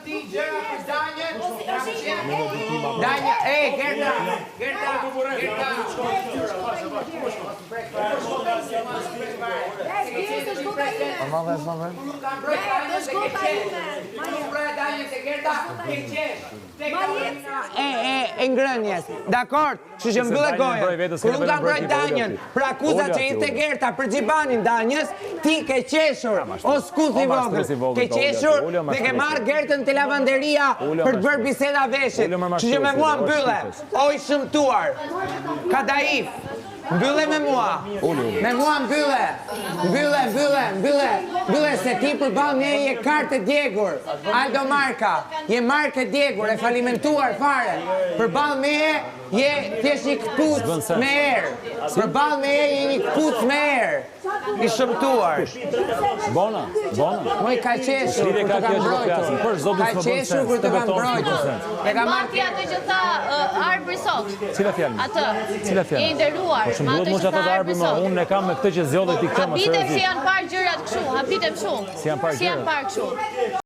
ti gjëra për Danjën. Danja, Gerta. E ngrënjes, dakord, që që mbëllë gojën. Kur unë kam mbrojt Danjën për akuzat që ishte Gerta për Gjibanin Danjës, ti ke qeshur, o skuthi vogël, ke qeshur dhe ke marrë Gertën të lavanderia për të bërë biseda veshit, që që me mua mbylle, o i shëmtuar, Kadaif. Mbylle me mua, mbylle, se ti përballë me je kartë djegur, Aldo Marka, je marke djegur, e falimentuar fare, përballë me je thjesht një këpuc me erë, përballë me je një këpuc me erë, i shëmtuar. Bona. Moj ka qeshur kur të kam mbrojtur, ka qeshur kur të kam mbrojtur. Mati atë që tha Arbri sot. Cila fjalë? Atë. Cila fjalë? Je nderuar. Po duhet mos ato të Arbri më, unë e kam me këtë që zgjodhet ti këtë më. Habitem si janë parë gjërat kështu, habitem shumë. Si janë parë kështu.